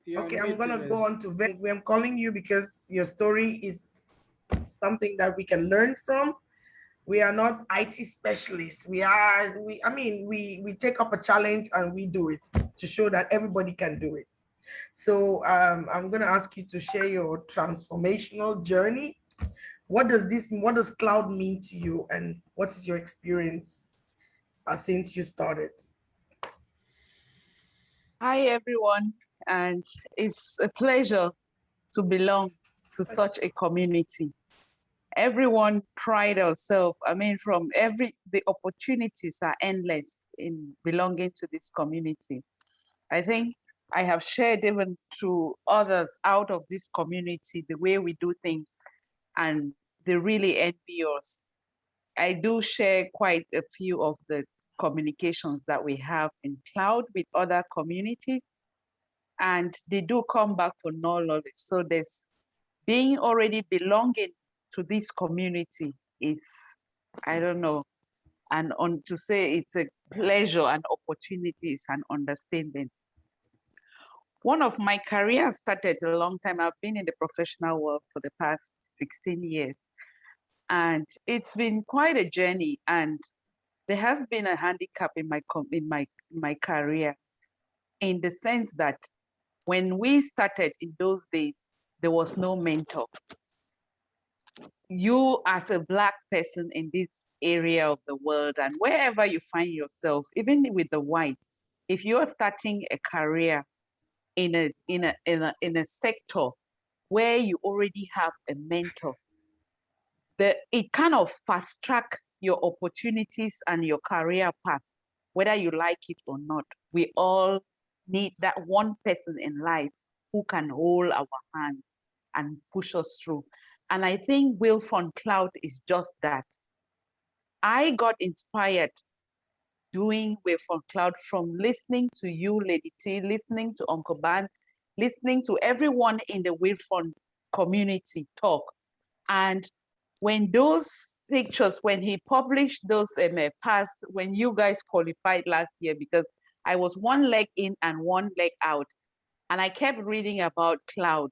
You're Okay, on I'm mute, gonna go Therese. on to Vera. I'm calling you because your story is something that we can learn from. We are not IT specialists. We take up a challenge and we do it to show that everybody can do it. So I'm gonna ask you to share your transformational journey. What does cloud mean to you, and what is your experience since you started? Hi, everyone, and it's a pleasure to belong to such a community. Everyone pride ourselves. I mean, the opportunities are endless in belonging to this community. I think I have shared even to others out of this community the way we do things, and they really envy us. I do share quite a few of the communications that we have in cloud with other communities, and they do come back for knowledge. So there's being already belonging to this community is, I don't know, and on to say it's a pleasure and opportunity is an understanding. One of my careers started a long time. I've been in the professional world for the past 16 years, and it's been quite a journey. And there has been a handicap in my career, in the sense that when we started in those days, there was no mentor. You as a Black person in this area of the world and wherever you find yourself, even with the whites, if you're starting a career in a sector where you already have a mentor, it kind of fast track your opportunities and your career path, whether you like it or not. We all need that one person in life who can hold our hand and push us through. And I think Wirfon Cloud is just that. I got inspired doing Wirfon Cloud from listening to you, Lady T, listening to Uncle Ban, listening to everyone in the Wirfon community talk. And when those pictures, when he published those past, when you guys qualified last year, because I was one leg in and one leg out, and I kept reading about cloud.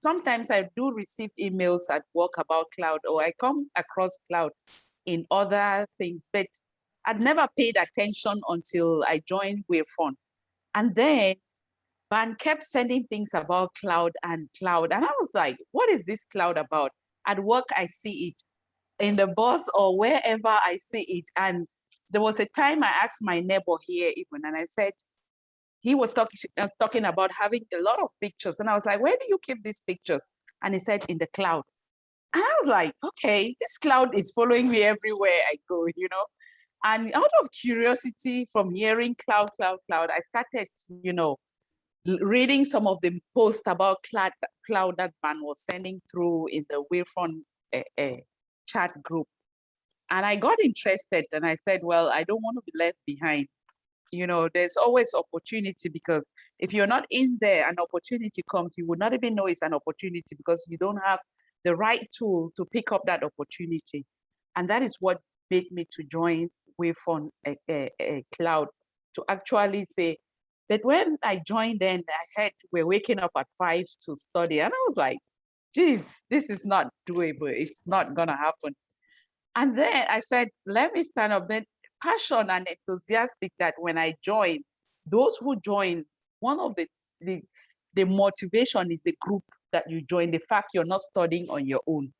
Sometimes I do receive emails at work about cloud, or I come across cloud in other things, but I'd never paid attention until I joined Wirfon. And then Ban kept sending things about cloud. And I was like, what is this cloud about? At work, I see it. In the bus or wherever I see it. And there was a time I asked my neighbor here even, and I said, he was talking about having a lot of pictures. And I was like, where do you keep these pictures? And he said, in the cloud. And I was like, okay, this cloud is following me everywhere I go, you know? And out of curiosity from hearing cloud, I started, reading some of the posts about cloud that Ban was sending through in the Wirfon chat group. And I got interested and I said, well, I don't want to be left behind. You know, there's always opportunity, because if you're not in there, an opportunity comes, you would not even know it's an opportunity because you don't have the right tool to pick up that opportunity. And that is what made me to join Wirfon Cloud, to actually say that when I joined, then I heard we're waking up at 5 to study. And I was like, geez, this is not doable. It's not gonna happen. And then I said, let me stand up. Then passion and enthusiastic that when I joined, those who join, one of the motivation is the group that you join, the fact you're not studying on your own.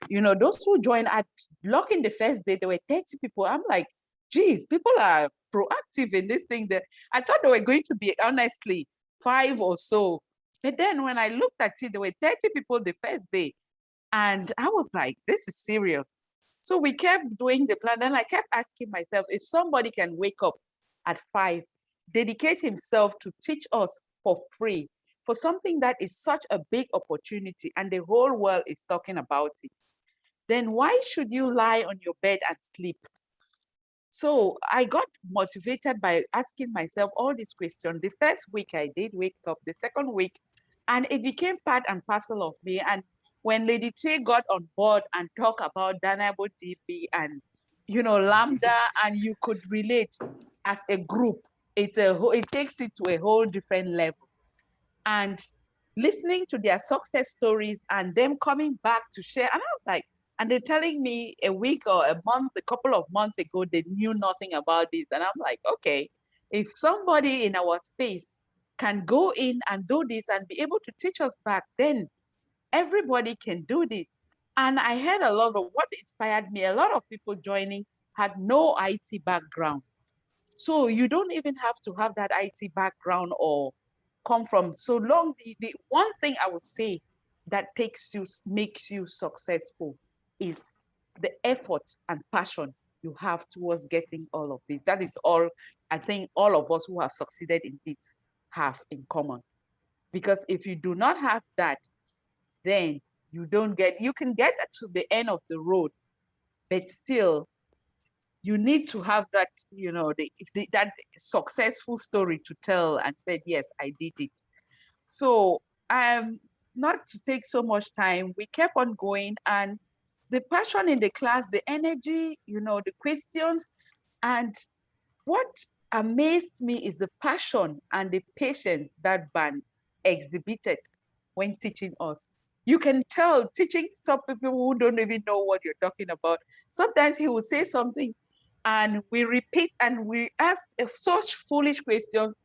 You know, those who join at lock in the first day, there were 30 people. I'm like, geez, people are proactive in this thing. That I thought they were going to be, honestly, 5 or so. But then when I looked at it, there were 30 people the first day. And I was like, this is serious. So we kept doing the plan. And I kept asking myself, if somebody can wake up at 5, dedicate himself to teach us for free for something that is such a big opportunity and the whole world is talking about it, then why should you lie on your bed and sleep? So I got motivated by asking myself all these questions. The first week I did wake up, the second week, and it became part and parcel of me. And when Lady T got on board and talked about DynamoDB and Lambda, and you could relate as a group, it takes it to a whole different level. and listening to their success stories and them coming back to share. And I was like, and they're telling me a week or a month, a couple of months ago, they knew nothing about this. And I'm like, okay, if somebody in our space can go in and do this and be able to teach us back, then everybody can do this. And I heard a lot of what inspired me. A lot of people joining had no IT background. So you don't even have to have that IT background or come from so long. The one thing I would say that makes you successful is the effort and passion you have towards getting all of this. That is all I think all of us who have succeeded in this have in common. Because if you do not have that, then you can get to the end of the road, but still you need to have that, that successful story to tell and say, yes, I did it. So not to take so much time, we kept on going, and the passion in the class, the energy, the questions, and what amazed me is the passion and the patience that Ban exhibited when teaching us. You can tell teaching some people who don't even know what you're talking about. Sometimes he would say something and we repeat and we ask such foolish questions.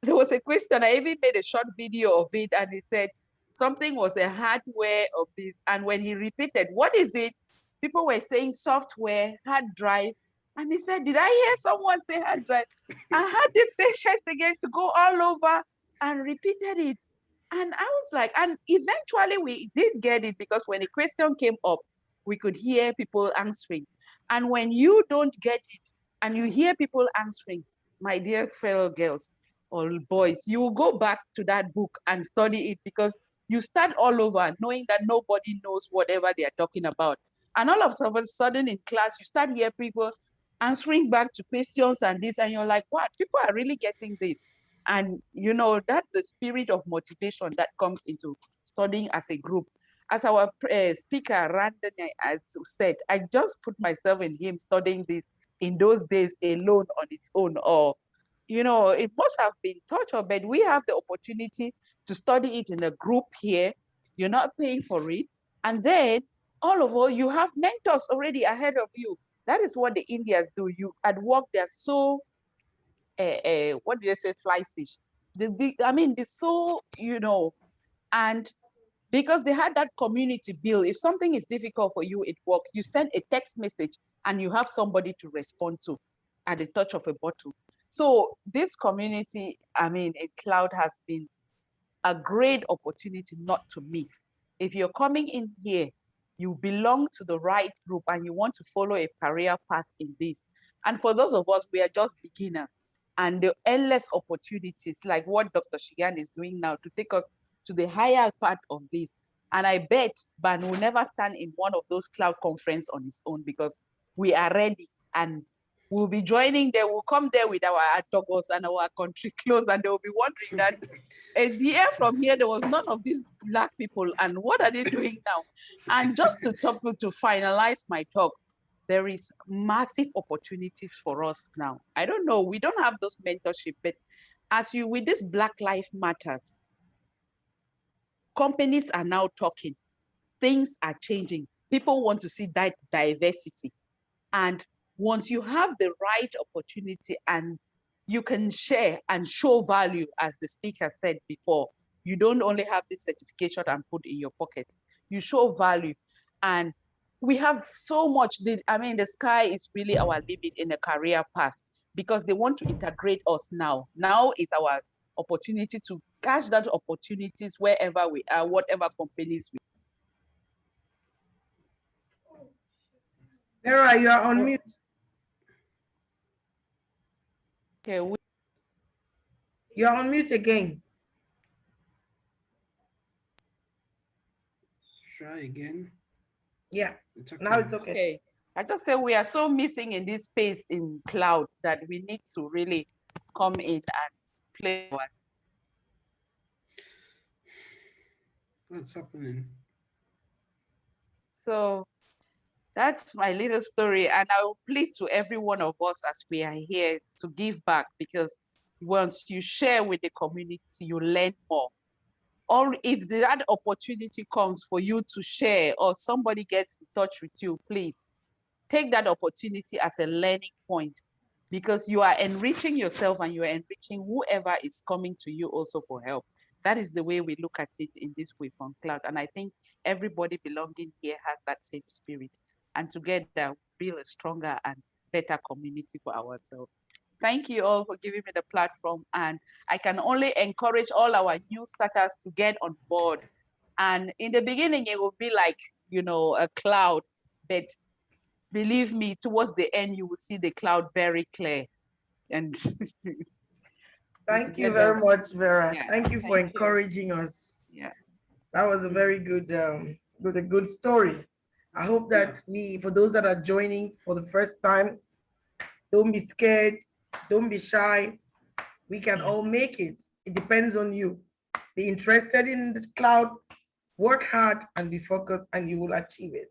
There was a question, I even made a short video of it, and he said something was a hardware of this. And when he repeated, what is it? People were saying software, hard drive. And he said, did I hear someone say hard drive? I had the patience again to go all over and repeated it. And I was like, and eventually we did get it, because when a question came up, we could hear people answering. And when you don't get it and you hear people answering, my dear fellow girls or boys, you will go back to that book and study it, because you start all over knowing that nobody knows whatever they are talking about. And all of a sudden in class, you start hearing people answering back to questions and this, and you're like, what? People are really getting this. And, that's the spirit of motivation that comes into studying as a group. As our speaker, Randon, has said, I just put myself in him studying this in those days alone on its own. Or, it must have been torture, but we have the opportunity to study it in a group here. You're not paying for it. And then you have mentors already ahead of you. That is what the Indians do. You at work, they're so what do they say, fly fish. They're so, and because they had that community build, if something is difficult for you at work, you send a text message and you have somebody to respond to at the touch of a bottle. So this community, in cloud has been a great opportunity not to miss. If you're coming in here, you belong to the right group and you want to follow a career path in this. And for those of us, we are just beginners, and the endless opportunities like what Dr. Shigan is doing now to take us to the higher part of this. And I bet Ban will never stand in one of those cloud conference on his own, because we are ready, and we'll be joining there. We'll come there with our togos and our country clothes, and they'll be wondering that a year from here, there was none of these Black people, and what are they doing now? And just to finalize my talk, there is massive opportunities for us now. I don't know, we don't have those mentorship, but with this Black Lives Matters, companies are now talking, things are changing. People want to see that diversity. And once you have the right opportunity and you can share and show value, as the speaker said before, you don't only have this certification and put in your pocket, you show value. And we have so much, the sky is really our limit in a career path, because they want to integrate us now. Now is our opportunity to catch that opportunities wherever we are, whatever companies we are. Vera, you are on mute. Okay, you're on mute again. Try again. Yeah, it's okay. Now it's okay. Okay. I just say we are so missing in this space in cloud that we need to really come in and play one. What's happening? So that's my little story. And I will plead to every one of us as we are here to give back, because once you share with the community, you learn more. or if that opportunity comes for you to share or somebody gets in touch with you, please take that opportunity as a learning point, because you are enriching yourself and you are enriching whoever is coming to you also for help. That is the way we look at it in this Wirfon Cloud. And I think everybody belonging here has that same spirit. And together, build a stronger and better community for ourselves. Thank you all for giving me the platform. And I can only encourage all our new starters to get on board. And in the beginning, it will be like, a cloud, but believe me, towards the end, you will see the cloud very clear. And Thank you together, very much, Vera. yeah, Thank you for thank you. encouraging us. Yeah. That was a very good, a good story. I hope that for those that are joining for the first time, don't be scared, don't be shy. We can all make it. It depends on you. Be interested in the cloud, work hard, and be focused, and you will achieve it.